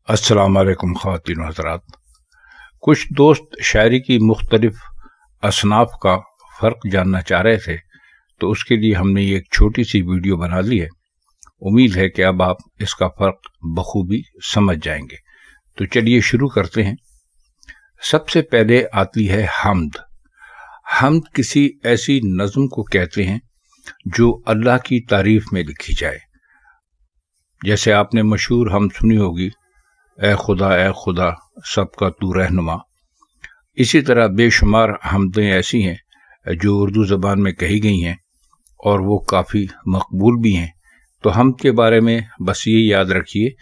अस्सलाम वालेकुम ख़वातीन व हज़रात। कुछ दोस्त शायरी की मुख्तलिफ असनाफ का फ़र्क जानना चाह रहे थे, तो उसके लिए हमने ये एक छोटी सी वीडियो बना ली है। उम्मीद है कि अब आप इसका फ़र्क बखूबी समझ जाएंगे। तो चलिए शुरू करते हैं। सबसे पहले आती है हम्द। हम्द किसी ऐसी नज़्म को कहते हैं जो अल्लाह की तारीफ में लिखी जाए। जैसे आपने मशहूर हम्द सुनी होगी, ए खुदा सबका तू रहनुमा। इसी तरह बेशुमार हम्दें ऐसी हैं जो उर्दू ज़बान में कही गई हैं और वो काफ़ी मकबूल भी हैं। तो हम्द के बारे में बस ये याद रखिए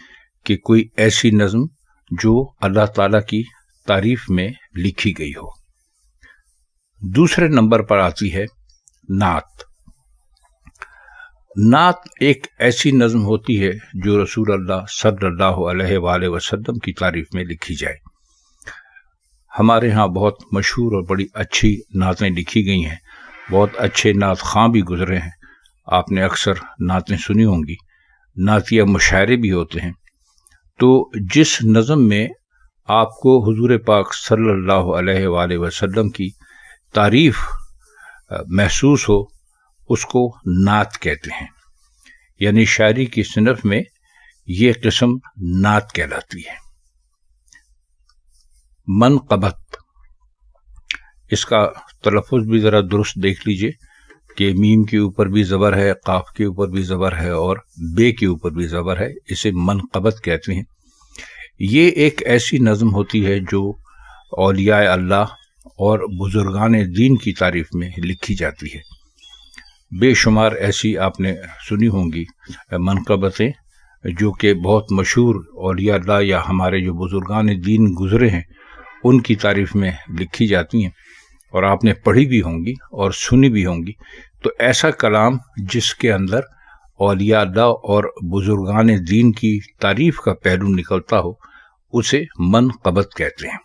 कि कोई ऐसी नज़्म जो अल्लाह ताला की तारीफ में लिखी गई हो। दूसरे नंबर पर आती है नात। नात एक ऐसी नज़्म होती है जो रसूल अल्लाह सल्लल्लाहु अलैहि वसल्लम की तारीफ में लिखी जाए। हमारे यहाँ बहुत मशहूर और बड़ी अच्छी नातें लिखी गई हैं। बहुत अच्छे नात खां भी गुजरे हैं। आपने अक्सर नातें सुनी होंगी। नातिया मुशायरे भी होते हैं। तो जिस नज़्म में आपको हुजूर पाक सल्लल्लाहु अलैहि वसल्लम की तारीफ महसूस हो, उसको नात कहते हैं। यानी शायरी की सिनफ में ये किस्म नात कहलाती है। मनक़बत, इसका तलफ़ुज़ भी ज़रा दुरुस्त देख लीजिए कि मीम के ऊपर भी ज़बर है, काफ के ऊपर भी ज़बर है और बे के ऊपर भी ज़बर है। इसे मनक़बत कहते हैं। ये एक ऐसी नज़्म होती है जो औलिया अल्लाह और बुजुर्गान दीन की तारीफ में लिखी जाती है। बेशुमार ऐसी आपने सुनी होंगी मनक़बतें जो कि बहुत मशहूर औलिया अल्लाह या हमारे जो बुजुर्गान दीन गुजरे हैं उनकी तारीफ में लिखी जाती हैं और आपने पढ़ी भी होंगी और सुनी भी होंगी। तो ऐसा कलाम जिसके अंदर औलिया अल्लाह और बुजुर्गान दीन की तारीफ का पहलू निकलता हो, उसे मनक़बत कहते हैं।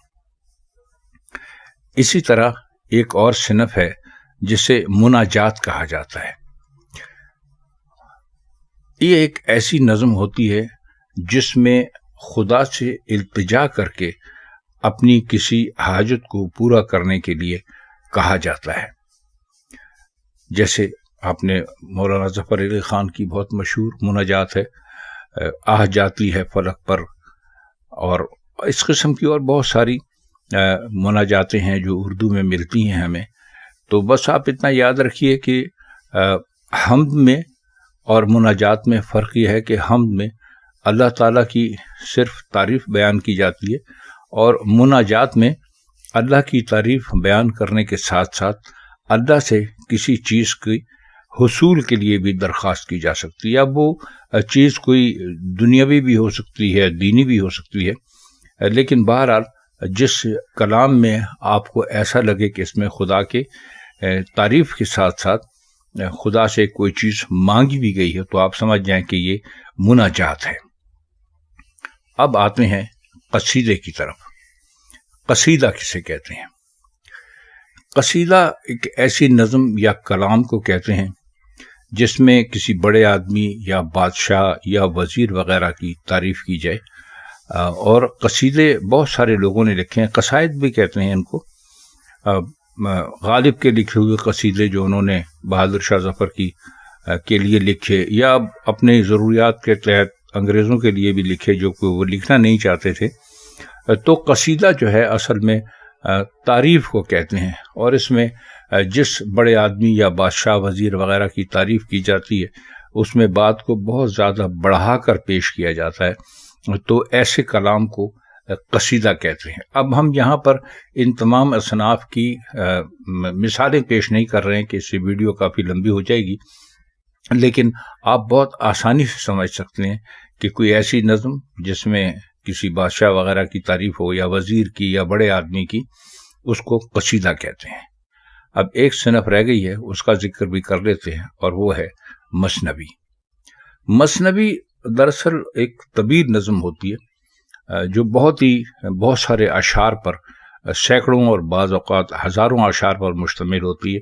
इसी तरह एक और सिनफ है जिसे मुनाजात कहा जाता है। ये एक ऐसी नज़्म होती है जिसमें खुदा से इल्तिजा करके अपनी किसी हाजत को पूरा करने के लिए कहा जाता है। जैसे आपने मौलाना ज़फ़र अली ख़ान की बहुत मशहूर मुनाजात है, आह जाती है फलक पर, और इस किस्म की और बहुत सारी मुनाजातें हैं जो उर्दू में मिलती हैं हमें। तो बस आप इतना याद रखिए कि हम्द में और मुनाजात में फ़र्क यह है कि हम्द में अल्लाह ताला की सिर्फ तारीफ़ बयान की जाती है और मुनाजात में अल्लाह की तारीफ़ बयान करने के साथ साथ अल्लाह से किसी चीज़ की हुसूल के लिए भी दरख्वास्त की जा सकती है। अब वो चीज़ कोई दुनियावी भी हो सकती है, दीनी भी हो सकती है, लेकिन बहरहाल जिस कलाम में आपको ऐसा लगे कि इसमें खुदा के तारीफ़ के साथ साथ खुदा से कोई चीज़ मांगी भी गई है, तो आप समझ जाएं कि ये मुनाजात है। अब आते हैं कसीदे की तरफ। कसीदा किसे कहते हैं? कसीदा एक ऐसी नज़्म या कलाम को कहते हैं जिसमें किसी बड़े आदमी या बादशाह या वज़ीर वग़ैरह की तारीफ़ की जाए। और कसीदे बहुत सारे लोगों ने लिखे हैं, कसायद भी कहते हैं इनको। गालिब के लिखे हुए कसीदे जो उन्होंने बहादुर शाह ज़फ़र की के लिए लिखे, या अपने ज़रूरियात के तहत अंग्रेज़ों के लिए भी लिखे जो कि वो लिखना नहीं चाहते थे। तो कसीदा जो है असल में तारीफ़ को कहते हैं और इसमें जिस बड़े आदमी या बादशाह वज़ीर वग़ैरह की तारीफ़ की जाती है उसमें बात को बहुत ज़्यादा बढ़ा कर पेश किया जाता है। तो ऐसे कलाम को कसीदा कहते हैं। अब हम यहाँ पर इन तमाम असनाफ की मिसालें पेश नहीं कर रहे हैं कि इससे वीडियो काफ़ी लंबी हो जाएगी, लेकिन आप बहुत आसानी से समझ सकते हैं कि कोई ऐसी नज़्म जिसमें किसी बादशाह वग़ैरह की तारीफ़ हो या वज़ीर की या बड़े आदमी की, उसको कसीदा कहते हैं। अब एक सिनफ रह गई है, उसका जिक्र भी कर लेते हैं, और वो है मसनवी। मसनवी दरअसल एक तवील नज़्म होती है जो बहुत सारे अशार पर, सैकड़ों और बाज़ औक़ात हज़ारों अशार पर मुश्तमिल होती है।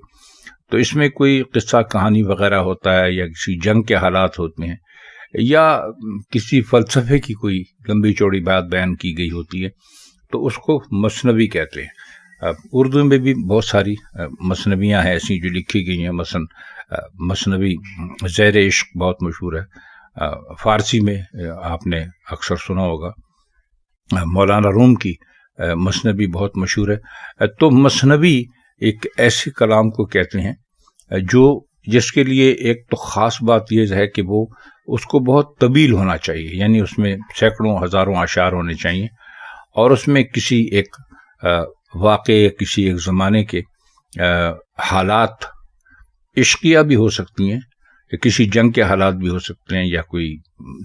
तो इसमें कोई किस्सा कहानी वग़ैरह होता है या किसी जंग के हालात होते हैं, یا کسی فلسفے کی کوئی لمبی چوڑی بات بیان کی گئی ہوتی ہے تو اس کو مثنوی کہتے ہیں۔ اردو میں بھی بہت ساری مثنویاں ہیں ایسی جو لکھی گئی ہیں، مثلا مثنوی زیر عشق بہت مشہور ہے، فارسی میں آپ نے اکثر سنا ہوگا، مولانا روم کی مثنوی بہت مشہور ہے۔ تو مثنوی ایک ایسے کلام کو کہتے ہیں جس کے لیے ایک تو خاص بات یہ ہے کہ وہ اس کو بہت طویل ہونا چاہیے، یعنی اس میں سینکڑوں ہزاروں اشعار ہونے چاہیے، اور اس میں کسی ایک واقعے، کسی ایک زمانے کے حالات عشقیہ بھی ہو سکتی ہیں، یا کسی جنگ کے حالات بھی ہو سکتے ہیں، یا کوئی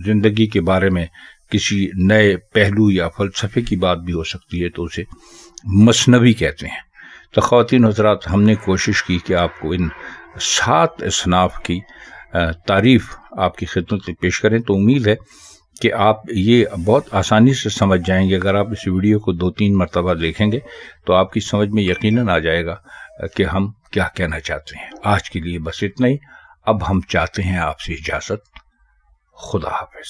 زندگی کے بارے میں کسی نئے پہلو یا فلسفے کی بات بھی ہو سکتی ہے، تو اسے مثنوی کہتے ہیں۔ تو خواتین حضرات، ہم نے کوشش کی کہ آپ کو ان 7 اصناف کی تعریف آپ کی خدمت میں پیش کریں، تو امید ہے کہ آپ یہ بہت آسانی سے سمجھ جائیں گے۔ اگر آپ اس ویڈیو کو 2-3 مرتبہ دیکھیں گے تو آپ کی سمجھ میں یقیناً آ جائے گا کہ ہم کیا کہنا چاہتے ہیں۔ آج کے لیے بس اتنا ہی، اب ہم چاہتے ہیں آپ سے اجازت۔ خدا حافظ۔